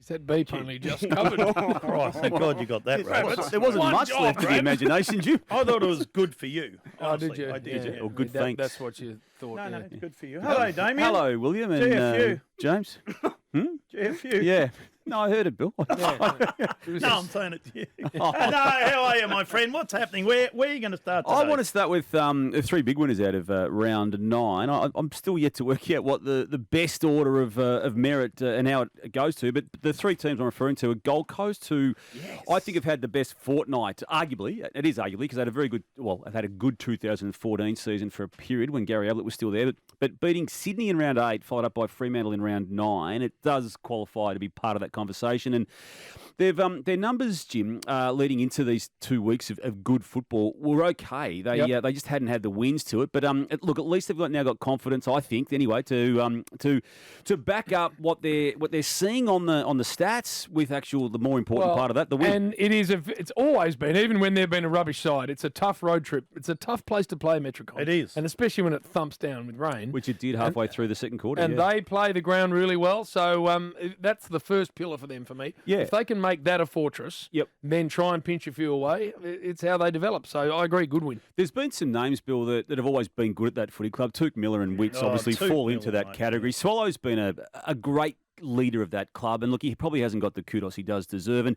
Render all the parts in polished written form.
that beep only just covered? Christ, thank God you got that right. There wasn't much left of the imagination, Jim. I thought it was good for you. Honestly. Did you? I did. Yeah. Or good That- thanks. That's what you thought. No, yeah. it's good for you. Hello, Damian. Hello, William and GFU. James. GFU. Yeah. No, I heard it, Bill. No, I'm saying it to you. No, how are you, my friend? What's happening? Where are you going to start today? I want to start with the three big winners out of round 9. I'm still yet to work out what the best order of merit and how it goes to, but the three teams I'm referring to are Gold Coast, who I think have had the best fortnight, arguably. It is arguably, because they had a very good, they've had a good 2014 season for a period when Gary Ablett was still there, but beating Sydney in round 8, followed up by Fremantle in round 9, it does qualify to be part of that conversation. And they've their numbers, Jim, leading into these 2 weeks of good football were okay. They just hadn't had the wins to it. But look, at least they've now got confidence, I think, anyway, to back up what they're seeing on the stats with the more important part of that, the win. And it's always been, even when they've been a rubbish side, it's a tough road trip. It's a tough place to play Metricon. It is. And especially when it thumps down with rain. Which it did halfway through the second quarter. And they play the ground really well. So that's the first pillar for them for me. Yeah. If they can make that a fortress, then try and pinch a few away, it's how they develop. So I agree, good win. There's been some names, Bill, that have always been good at that footy club. Took Miller and Witts obviously Touk fall Miller, into that mate. category. Swallow's been a great leader of that club, and look, he probably hasn't got the kudos he does deserve. And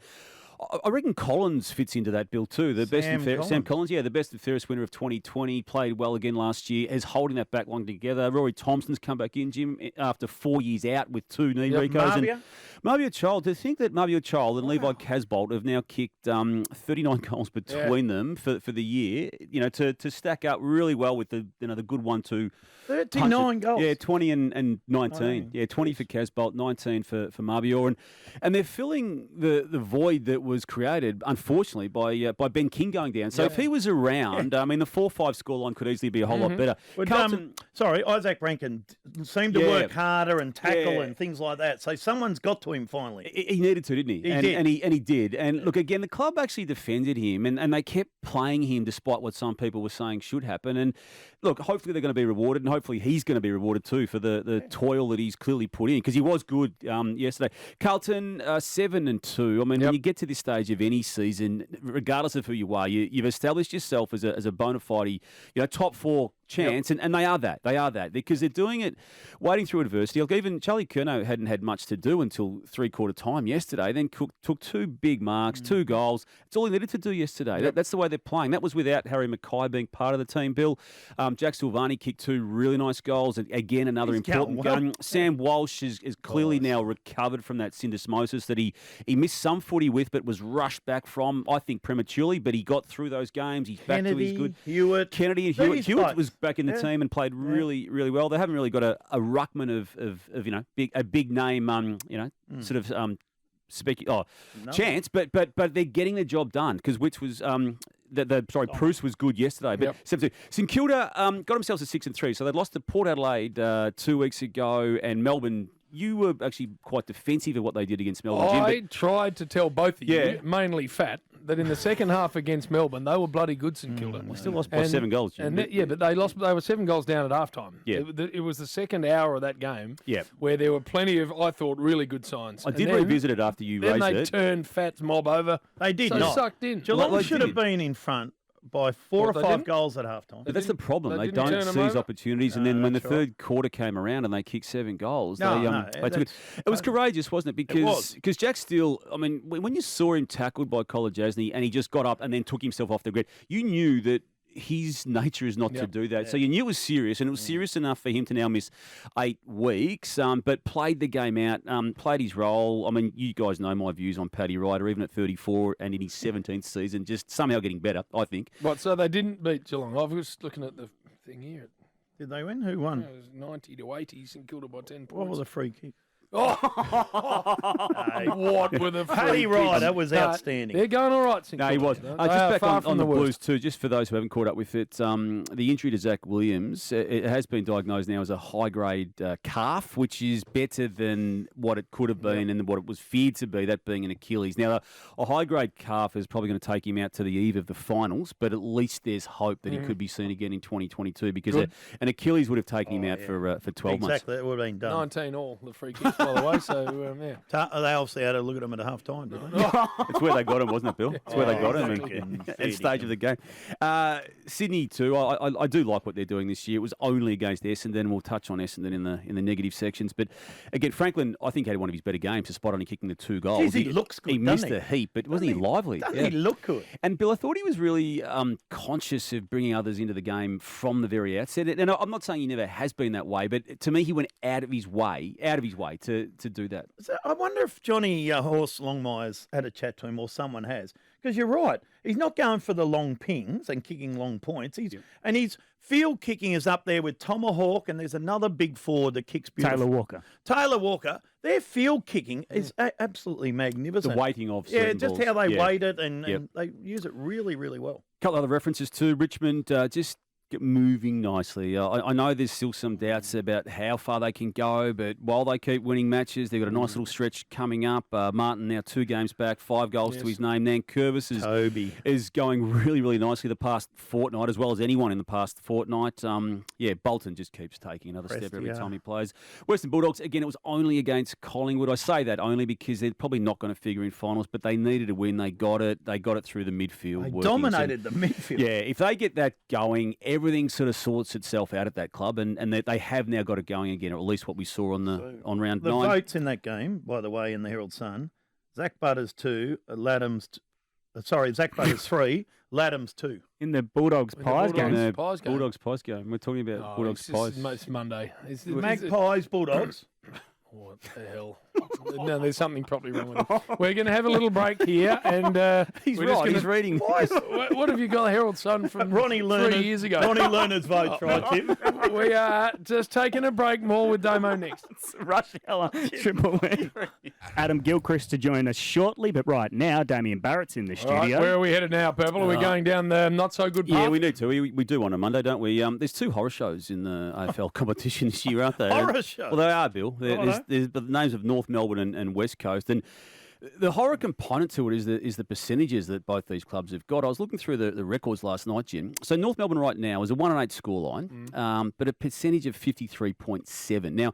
I reckon Collins fits into that bill too. Sam Collins, the best and fairest winner of 2020, played well again last year, is holding that back line together. Rory Thompson's come back in, Jim, after 4 years out with 2 knee recos. And Mavia Child, to think that Mavia Child and Levi Casbolt have now kicked 39 goals between them for the year, to stack up really well with the good 1-2. 39 goals. Yeah, 20 and 19. Yeah, 20 for Casbolt, 19 for Mavia. And they're filling the void that was created, unfortunately, by Ben King going down. So if he was around, I mean, the 4-5 scoreline could easily be a whole lot better. But, Carlton, Isaac Rankin seemed to work harder and tackle and things like that. So someone's got to him finally. He needed to, didn't he? He did. And he did. And look, again, the club actually defended him, and they kept playing him despite what some people were saying should happen. And look, hopefully they're going to be rewarded, and hopefully he's going to be rewarded too for the toil that he's clearly put in, because he was good yesterday. Carlton, 7-2. I mean, when you get to this stage of any season, regardless of who you are, you've established yourself as a bona fide, top 4 chance, and they are that. They are that because they're doing it, wading through adversity. Like even Charlie Curnow hadn't had much to do until 3/4 time yesterday. Then took 2 big marks, 2 goals. It's all he needed to do yesterday. That's the way they're playing. That was without Harry Mackay being part of the team. Bill, Jack Silvani kicked 2 really nice goals. And again, another important gun. Sam Walsh is clearly now recovered from that syndesmosis that he missed some footy with, but was rushed back from, I think, prematurely. But he got through those games. He's back to his good. Kennedy and Hewitt. Hewitt was back in the team and played really, really well. They haven't really got a ruckman of a big name, chance, but they're getting the job done because Witts was Bruce was good yesterday. But 7-2. St Kilda got themselves to 6-3, so they lost to Port Adelaide 2 weeks ago, and Melbourne. You were actually quite defensive of what they did against Melbourne, Jim. I tried to tell both of you, mainly Fat, that in the second half against Melbourne, they were bloody good, St Kilda. We still lost by 7 goals, Jim. But they lost. They were 7 goals down at halftime. Yeah. It was the second hour of that game Yeah. where there were plenty of, I thought, really good signs. I did revisit it after you raised it. Then they turned Fat's mob over. They did so not. Sucked in. Geelong should have been in front by 4 or 5 goals at halftime. But that's the problem. They don't turn 'em seize over? opportunities, and then when the third quarter came around and they kicked 7 goals, they took it. It was courageous, wasn't it? Because Jack Steele, I mean, when you saw him tackled by Kolodjasny and he just got up and then took himself off the grid, you knew that his nature is not to do that. So you knew it was serious, and it was serious enough for him to now miss 8 weeks, but played the game out, played his role. I mean, you guys know my views on Paddy Ryder, even at 34 and in his 17th season, just somehow getting better, I think. Right, so they didn't beat Geelong. I was looking at the thing here. Did they win? Who won? It was 90-80, St Kilda by 10 points. What was a free kick? What with a Paddy Ryder was outstanding. They're going all right, St No, he Kilda. was. They Just are back far on the worst. Blues too, just for those who haven't caught up with it, the injury to Zach Williams, it has been diagnosed now as a high-grade calf, which is better than what it could have been and what it was feared to be, that being an Achilles. Now, a high-grade calf is probably going to take him out to the eve of the finals, but at least there's hope that he could be seen again in 2022 because an Achilles would have taken him out for 12 months. Exactly, it would have been done. 19 all, the free kicks, by the way, so, They'll obviously had a look at him at half time, didn't they? It's where they got him, wasn't it, Bill? It's where they got him and stage of the game. Sydney too. I do like what they're doing this year. It was only against Essendon. We'll touch on Essendon in the negative sections. But again, Franklin, I think had one of his better games, despite only kicking the 2 goals. Jeez, he looks good. He missed a heap, but wasn't he lively? Doesn't he look good? And Bill, I thought he was really conscious of bringing others into the game from the very outset. And I'm not saying he never has been that way, but to me, he went out of his way to do that. So I wonder if Johnny Horse Longmire's had a chat to him, or someone has, because you're right. He's not going for the long pings and kicking long points. And his field kicking is up there with Tomahawk, and there's another big forward that kicks beautiful. Taylor Walker. Their field kicking is absolutely magnificent. The weighting of just balls. how they weight it, and they use it really, really well. A couple other references too. Richmond just get moving nicely. I know there's still some doubts about how far they can go, but while they keep winning matches, they've got a nice little stretch coming up. Martin now 2 games back, 5 goals to his name. Nankervis is going really, really nicely the past fortnight, as well as anyone in the past fortnight. Bolton just keeps taking another step every time he plays. Western Bulldogs, again, it was only against Collingwood. I say that only because they're probably not going to figure in finals, but they needed a win. They got it. They got it through the midfield. They dominated the midfield. Yeah, if they get that going, everything sort of sorts itself out at that club, and they have now got it going again, or at least what we saw on round 9. The votes in that game, by the way, in the Herald Sun, Zach Butters 2, Zach Butters 3, Laddams 2. In the Bulldogs Pies game. Bulldogs Pies game. We're talking about Bulldogs Pies. It's Monday. Magpies Bulldogs. What the hell? No, there's something probably wrong with it. We're going to have a little break here, and he's right. He's reading. What have you got, Herald Sun from Ronnie Lerner, 3 years ago? Ronnie Lerner's vote, right, Tim? We are just taking a break. More with Damo next. Rush hour, Triple M. Adam Gilchrist to join us shortly, but right now, Damian Barrett's in the studio. Right, where are we headed now, Purple? Are we going down the not so good path? Yeah, we need to. We do on a Monday, don't we? There's 2 horror shows in the AFL competition this year, aren't there? Horror shows? Well, they are, Bill. There's the names of North Melbourne and West Coast, and the horror component to it is the percentages that both these clubs have got. I was looking through the records last night, Jim. So North Melbourne right now is a 1-8 scoreline, but a percentage of 53.7. Now,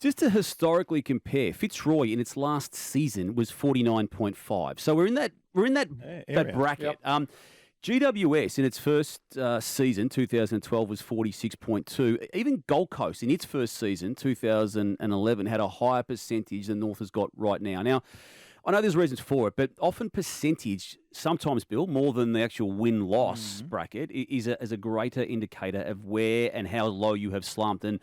just to historically compare, Fitzroy in its last season was 49.5. So we're in that bracket. Yep. GWS in its first season, 2012, was 46.2. Even Gold Coast in its first season, 2011, had a higher percentage than North has got right now. Now, I know there's reasons for it, but often percentage, sometimes, Bill, more than the actual win-loss bracket, is a greater indicator of where and how low you have slumped. And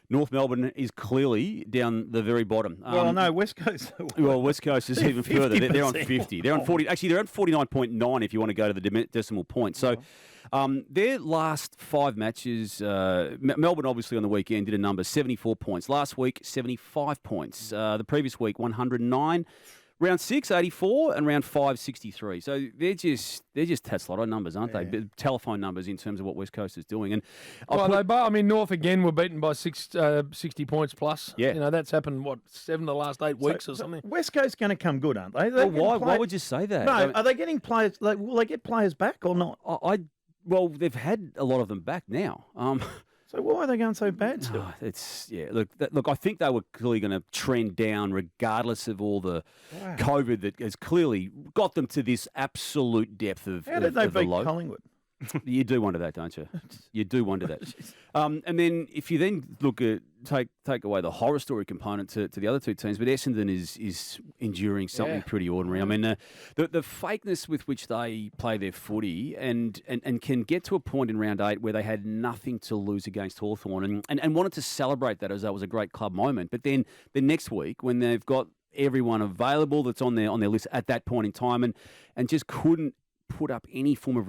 North Melbourne is clearly down the very bottom. West Coast. West Coast is even further. They're on 50. They're on 40. Actually, they're on 49.9 if you want to go to the decimal point. So their last 5 matches, Melbourne obviously on the weekend did a number, 74 points. Last week, 75 points. The previous week, 109. Round 6, 84, and round 5, 63. So they're just Tatslotto numbers, aren't they? Telephone numbers in terms of what West Coast is doing. And North again were beaten by 60 points plus. Yeah, that's happened 7 of the last 8 weeks or something. West Coast going to come good, aren't they? Why would you say that? No, are they getting players? Will they get players back or not? They've had a lot of them back now. So why are they going so bad still? Look, I think they were clearly going to trend down regardless of all the COVID that has clearly got them to this absolute depth of How did they beat low. Collingwood? You do wonder that, don't you? You do wonder that. And then if you then look at take away the horror story component to the other 2 teams, but Essendon is enduring something pretty ordinary. I mean, the fakeness with which they play their footy and can get to a point in round 8 where they had nothing to lose against Hawthorn and wanted to celebrate that as that was a great club moment. But then the next week when they've got everyone available that's on their list at that point in time and just couldn't put up any form of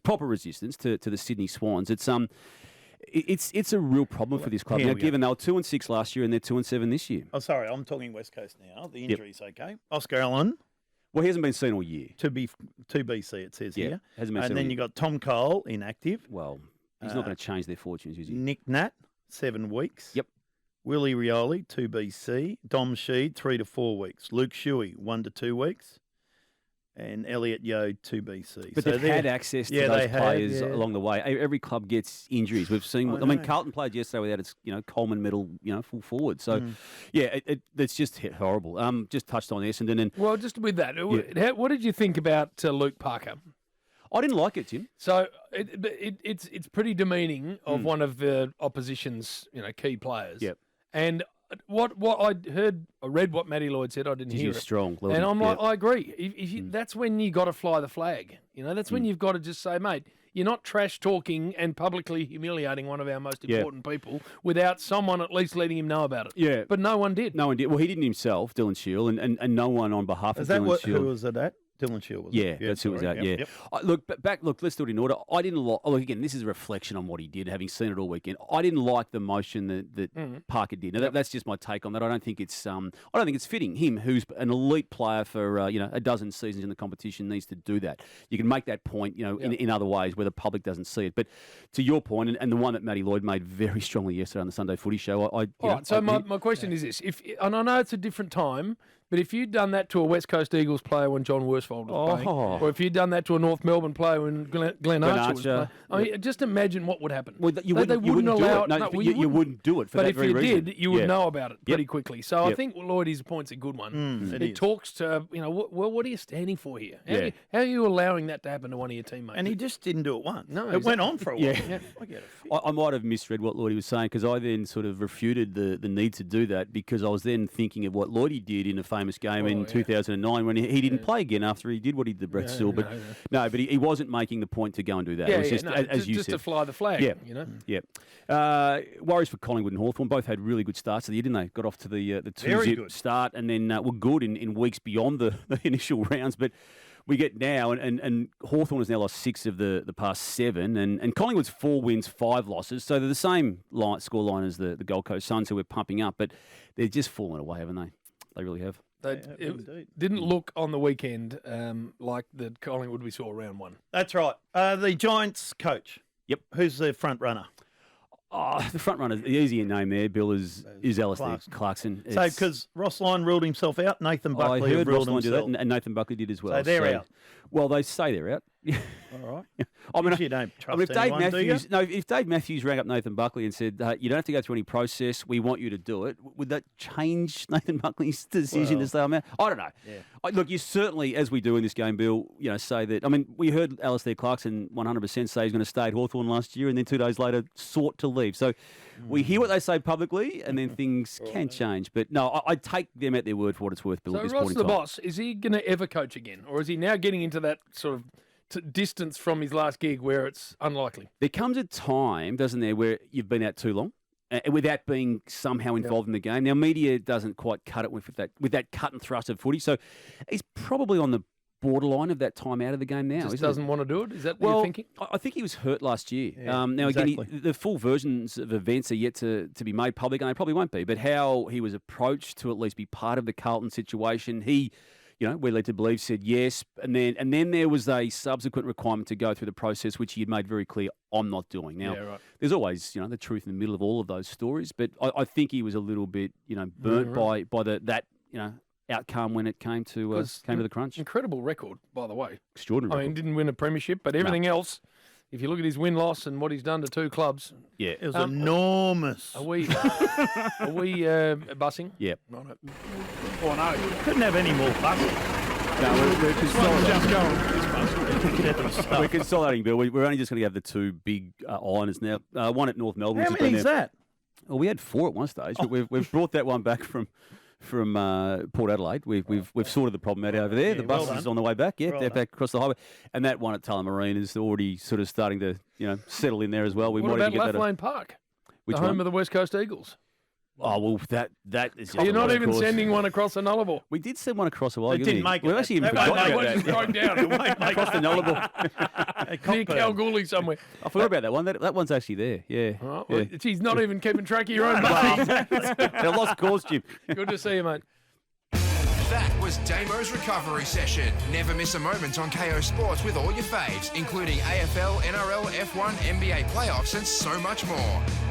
proper resistance to the Sydney Swans. It's a real problem for this club. Now, given they were 2-6 last year and they're 2-7 this year. Oh, sorry, I'm talking West Coast now. The injury's okay. Oscar Allen. Well, he hasn't been seen all year. To BC, it says here. Hasn't been seen and then you got Tom Cole, inactive. Well, he's not going to change their fortunes, is he? Nick Nat, 7 weeks. Yep. Willie Rioli, 2BC. Dom Sheed, 3 to 4 weeks. Luke Shuey, 1 to 2 weeks. and Elliot Yeo 2BC. But so they've had access to those players along the way. Every club gets injuries. We've seen. I mean, Carlton played yesterday without its Coleman medal full forward. So it's just horrible. Just touched on Essendon and well, just with that, what did you think about Luke Parker? I didn't like it, Jim. So it's pretty demeaning of one of the opposition's key players. Yep. And what I read what Matty Lloyd said. I didn't hear it. Strong, and I'm like, I agree. That's when you got to fly the flag. That's when you've got to just say, mate, you're not trash talking and publicly humiliating one of our most important people without someone at least letting him know about it. Yeah. But no one did. No one did. Well, he didn't himself, Dylan Shield, and no one on behalf of Dylan Shield. Who was it at? Dylan Shield, was it? That's who it was at, Yep. Look, let's do it in order. I didn't like, again, this is a reflection on what he did, having seen it all weekend. I didn't like the motion that Parker did. Now, that's just my take on that. I don't think it's fitting. Him, who's an elite player for, a dozen seasons in the competition, needs to do that. You can make that point, in other ways where the public doesn't see it. But to your point, and the one that Matty Lloyd made very strongly yesterday on the Sunday Footy Show, my question is this. And I know it's a different time, but if you'd done that to a West Coast Eagles player when John Worsfold was playing, or if you'd done that to a North Melbourne player when Glenn Archer was playing, I mean, just imagine what would happen. Well, you wouldn't allow it. No, you wouldn't do it for that very reason. But if you did, you would know about it pretty quickly. So I think Lloyd's point's a good one. It talks to, what are you standing for here? How are you allowing that to happen to one of your teammates? And he just didn't do it once. No, it went on for a while. Yeah. I might have misread what Lloydie was saying because I then sort of refuted the need to do that because I was then thinking of what Lloydie did in a famous game in 2009 when he didn't play again after he did what he did to Brett Still. But but he wasn't making the point to go and do that. It was just, as you said. Just to fly the flag, worries for Collingwood and Hawthorn. Both had really good starts of the year, didn't they? Got off to the 2-0 start and then were good in weeks beyond the initial rounds. But we get now, and Hawthorn has now lost 6 of the past 7, and Collingwood's 4 wins, 5 losses. So they're the same scoreline as the Gold Coast Suns, who we're pumping up, but they're just fallen away, haven't they? They really have. It didn't look on the weekend like the Collingwood we saw round 1. That's right. The Giants coach. Yep. Who's the front runner? The front runner, the easier name there, Bill, is Alistair Clarkson. So, because Ross Lyon ruled himself out, Nathan Buckley I heard ruled Ross Lyon do himself. that, and Nathan Buckley did as well. So they're out. Well, they say they're out. All right. I mean, you don't trust if Dave anyone, Matthews, if Dave Matthews rang up Nathan Buckley and said, you don't have to go through any process, we want you to do it, would that change Nathan Buckley's decision to say I'm out? I don't know. Yeah. Look, you certainly, as we do in this game, Bill, say that. I mean, we heard Alistair Clarkson 100% say he's going to stay at Hawthorn last year, and then 2 days later sought to leave. So we hear what they say publicly, and then things can change. But no, I take them at their word for what it's worth, Bill. So at this Ross, point in the time. boss, is he going to ever coach again, or is he now getting into that sort of distance from his last gig where it's unlikely? There comes a time, doesn't there, where you've been out too long without being somehow involved in the game. Now, media doesn't quite cut it with that cut and thrust of footy, so he's probably on the borderline of that time out of the game now. Just doesn't want to do it? Is that what you're thinking? I think he was hurt last year. Yeah, now, exactly. again, the full versions of events are yet to be made public, and they probably won't be, but how he was approached to at least be part of the Carlton situation, he... we're led to believe said yes, and then there was a subsequent requirement to go through the process, which he had made very clear, I'm not doing. Now, there's always, the truth in the middle of all of those stories, but I think he was a little bit, burnt by that outcome when it came to the crunch. Incredible record, by the way. Extraordinary. I mean, didn't win a premiership, but everything else. If you look at his win-loss and what he's done to 2 clubs... Yeah. It was enormous. Are we bussing? Yeah. Right. Oh, no. Couldn't have any more bussing. No, we're consolidating, Bill. We're only just going to have the 2 big islanders now. One at North Melbourne. How many is that? Well, we had 4 at one stage, but we've brought that one back from Port Adelaide. We've sorted the problem out over there. The bus is on the way back. Yeah, they're back across the highway, and that one at Tullamarine is already sort of starting to settle in there as well. We what might about even get Lathlane Park, Which the home one? of the West Coast Eagles? Oh well, that is. You're not even sending one across the Nullarbor. We did send one across a while It ago. didn't make it. We've actually even forgotten about that. Broke down Across the Nullarbor. near Kalgoorlie somewhere. I forgot about that one. That one's actually there. Yeah. Right, yeah. well, he's not even keeping track of your own money. They're lost cause, Jim. Good to see you, mate. That was Damo's recovery session. Never miss a moment on KO Sports with all your faves, including AFL, NRL, F1, NBA playoffs, and so much more.